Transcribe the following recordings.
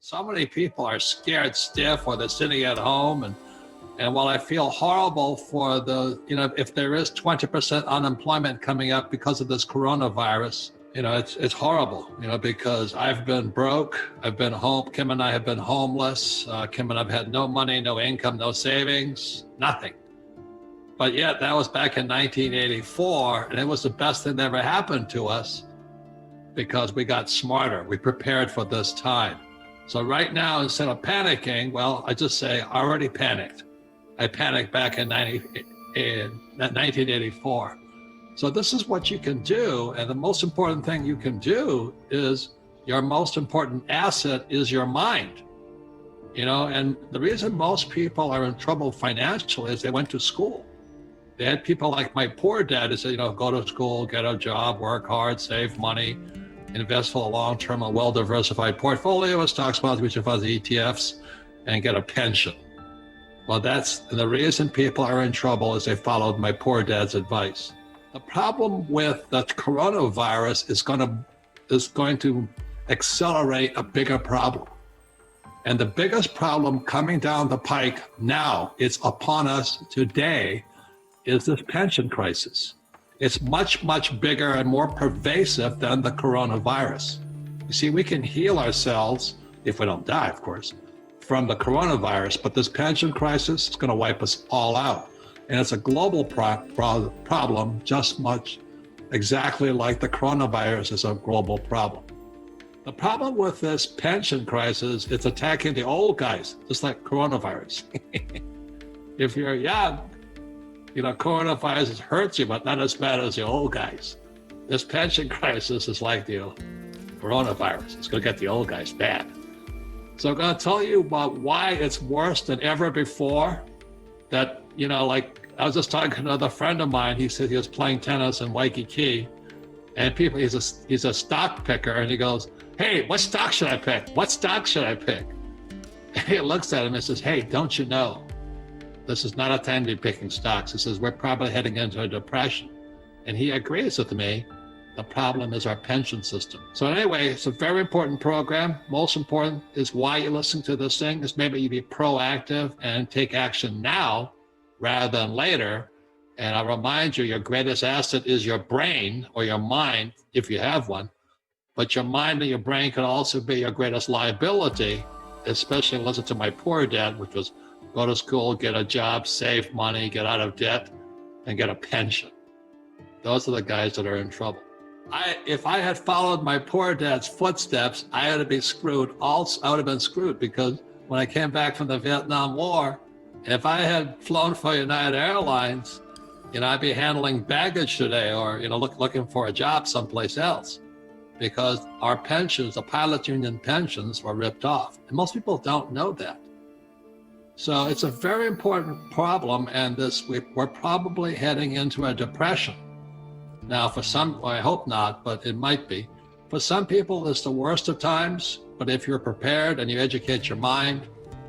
So many people are scared stiff or they're sitting at home and while I feel horrible for the, if there is 20% unemployment coming up because of this coronavirus, it's horrible, because I've been broke, I've been home, Kim and I have been homeless, Kim and I've had no money, no income, no savings, nothing. But yet that was back in 1984 and it was the best thing that ever happened to us because we got smarter, we prepared for this time. So right now, instead of panicking, well, I just say, I already panicked. I panicked back in 1984. So this is what you can do. And the most important thing you can do is your most important asset is your mind. And the reason most people are in trouble financially is they went to school. They had people like my poor dad who said, go to school, get a job, work hard, save money, invest for a long-term and well-diversified portfolio of stocks, bonds, mutual funds, ETFs, and get a pension. Well, that's the reason people are in trouble is they followed my poor dad's advice. The problem with the coronavirus is going to accelerate a bigger problem. And the biggest problem coming down the pike now, it's upon us today, is this pension crisis. It's much, much bigger and more pervasive than the coronavirus. You see, we can heal ourselves, if we don't die, of course, from the coronavirus, but this pension crisis is going to wipe us all out. And it's a global problem, just much exactly like the coronavirus is a global problem. The problem with this pension crisis, it's attacking the old guys, just like coronavirus. If you're young, coronavirus hurts you, but not as bad as the old guys. This pension crisis is like the coronavirus. It's going to get the old guys bad. So I'm going to tell you about why it's worse than ever before. That, like I was just talking to another friend of mine. He said he was playing tennis in Waikiki, and he's a stock picker, and he goes, "Hey, what stock should I pick? What stock should I pick?" And he looks at him and says, "Hey, don't you know? This is not a time to be picking stocks." He says, "We're probably heading into a depression." And he agrees with me. The problem is our pension system. So anyway, it's a very important program. Most important is why you listen to this thing is maybe you be proactive and take action now rather than later. And I'll remind you, your greatest asset is your brain or your mind, if you have one. But your mind and your brain can also be your greatest liability, especially listen to my poor dad, which was go to school, get a job, save money, get out of debt, and get a pension. Those are the guys that are in trouble. If I had followed my poor dad's footsteps, I would have been screwed. I would have been screwed because when I came back from the Vietnam War, if I had flown for United Airlines, I'd be handling baggage today or, looking for a job someplace else because our pensions, the pilot union pensions were ripped off. And most people don't know that. So it's a very important problem, and we're probably heading into a depression. Now, for some, I hope not, but it might be. For some people, it's the worst of times, but if you're prepared and you educate your mind,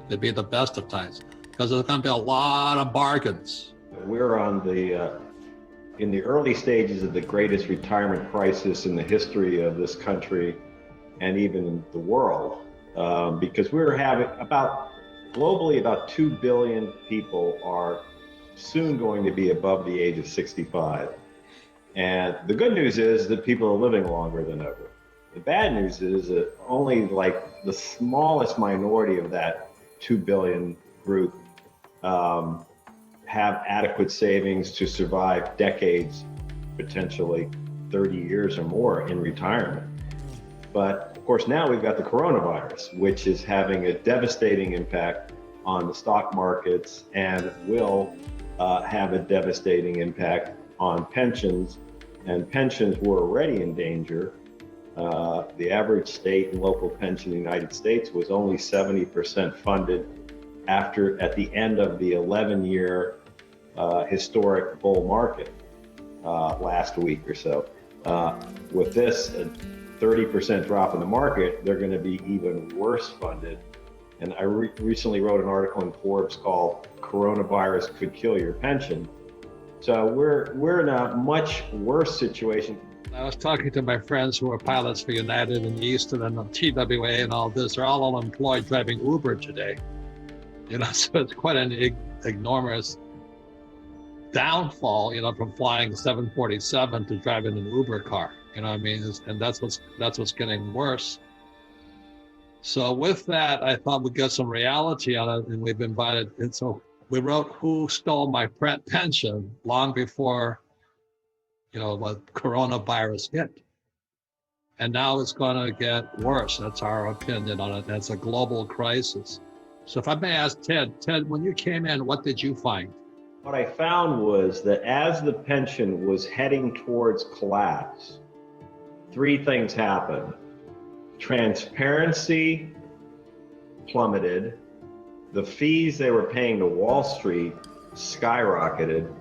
it'd be the best of times, because there's going to be a lot of bargains. We're in the early stages of the greatest retirement crisis in the history of this country and even the world, because we're having globally, about 2 billion people are soon going to be above the age of 65. And the good news is that people are living longer than ever. The bad news is that only like the smallest minority of that 2 billion group have adequate savings to survive decades, potentially 30 years or more in retirement. But of course, now we've got the coronavirus, which is having a devastating impact on the stock markets and will have a devastating impact on pensions. And pensions were already in danger. The average state and local pension in the United States was only 70% funded at the end of the 11-year historic bull market last week or so. With this 30% drop in the market, they're going to be even worse funded. And I recently wrote an article in Forbes called "Coronavirus Could Kill Your Pension." So we're in a much worse situation. I was talking to my friends who are pilots for United and Eastern and the TWA and all this. They're all unemployed driving Uber today. So it's quite an enormous downfall, from flying 747 to driving an Uber car. I mean? And that's what's getting worse. So with that, I thought we'd get some reality on it, and we've invited. And so we wrote "Who Stole My Pension" long before, what coronavirus hit. And now it's going to get worse. That's our opinion on it. That's a global crisis. So if I may ask Ted, when you came in, what did you find? What I found was that as the pension was heading towards collapse, three things happened. Transparency plummeted, the fees they were paying to Wall Street skyrocketed,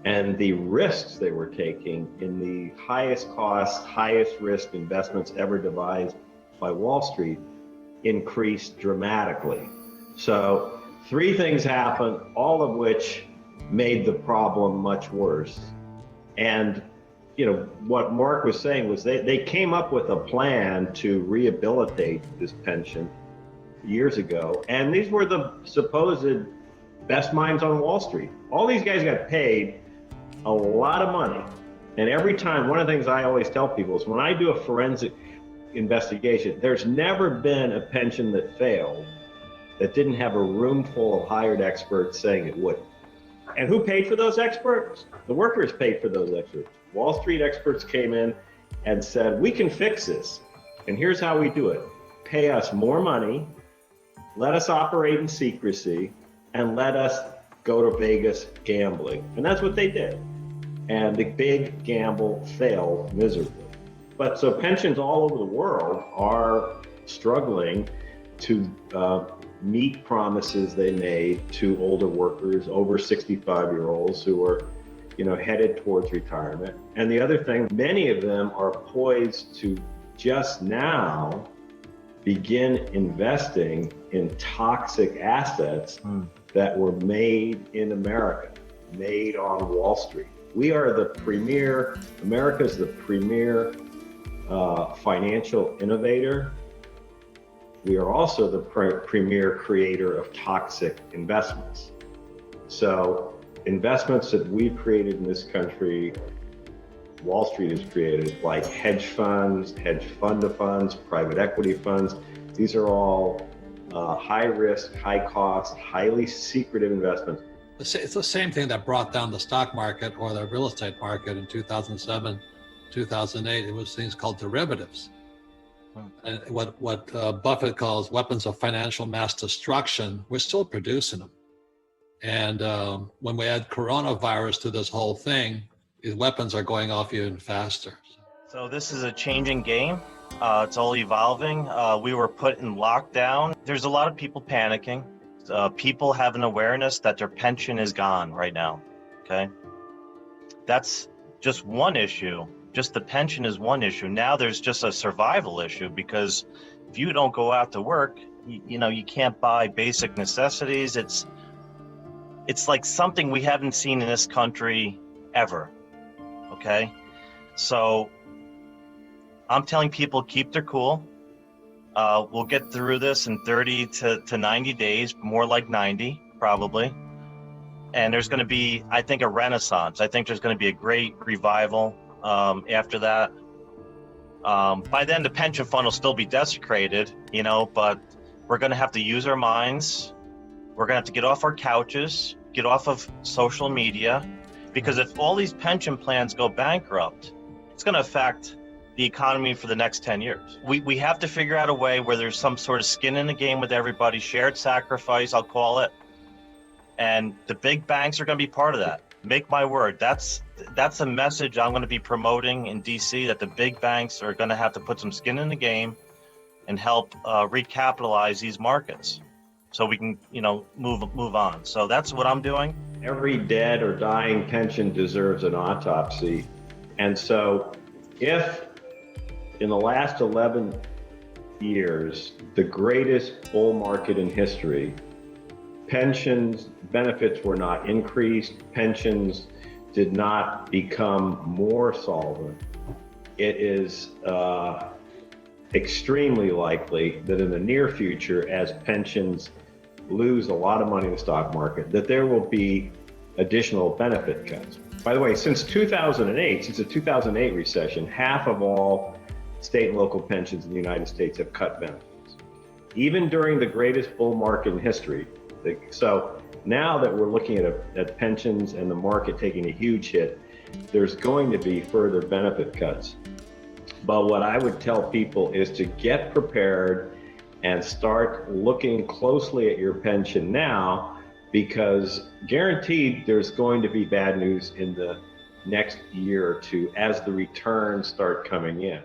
and the risks they were taking in the highest cost, highest risk investments ever devised by Wall Street increased dramatically. So three things happened, all of which made the problem much worse. And what Mark was saying was they came up with a plan to rehabilitate this pension years ago. And these were the supposed best minds on Wall Street. All these guys got paid a lot of money. And every time, one of the things I always tell people is when I do a forensic investigation, there's never been a pension that failed that didn't have a room full of hired experts saying it wouldn't. And who paid for those experts? The workers paid for those experts. Wall Street experts came in and said, we can fix this. And here's how we do it. Pay us more money, let us operate in secrecy, and let us go to Vegas gambling. And that's what they did. And the big gamble failed miserably. But so pensions all over the world are struggling to meet promises they made to older workers, over 65-year-olds who are headed towards retirement. And the other thing, many of them are poised to just now begin investing in toxic assets that were made in America, made on Wall Street. We are America's the premier financial innovator. We are also the premier creator of toxic investments. So investments that we've created in this country, Wall Street has created, like hedge funds, hedge fund of funds, private equity funds. These are all high risk, high cost, highly secretive investments. It's the same thing that brought down the stock market or the real estate market in 2007, 2008. It was things called derivatives. And what Buffett calls weapons of financial mass destruction, we're still producing them. And when we add coronavirus to this whole thing, these weapons are going off even faster. So this is a changing game. It's all evolving. We were put in lockdown. There's a lot of people panicking. People have an awareness that their pension is gone right now, okay? That's just one issue. Just the pension is one issue. Now there's just a survival issue, because if you don't go out to work, you can't buy basic necessities. It's like something we haven't seen in this country ever, okay? So I'm telling people, keep their cool. We'll get through this in 30 to 90 days, more like 90 probably. And there's going to be, I think, a renaissance. I think there's going to be a great revival after that. By then, the pension fund will still be desecrated, but we're going to have to use our minds. We're going to have to get off our couches, get off of social media, because if all these pension plans go bankrupt, it's going to affect the economy for the next 10 years. We have to figure out a way where there's some sort of skin in the game with everybody, shared sacrifice, I'll call it. And the big banks are going to be part of that. Make my word. That's a message I'm going to be promoting in DC, that the big banks are going to have to put some skin in the game and help recapitalize these markets so we can, move on. So that's what I'm doing. Every dead or dying pension deserves an autopsy. And so if in the last 11 years, the greatest bull market in history, pensions benefits were not increased, pensions did not become more solvent, it is extremely likely that in the near future, as pensions lose a lot of money in the stock market, that there will be additional benefit cuts. By the way, since 2008, since the 2008 recession, half of all state and local pensions in the United States have cut benefits, even during the greatest bull market in history. So now that we're looking at pensions and the market taking a huge hit, there's going to be further benefit cuts. But what I would tell people is to get prepared and start looking closely at your pension now, because guaranteed there's going to be bad news in the next year or two as the returns start coming in.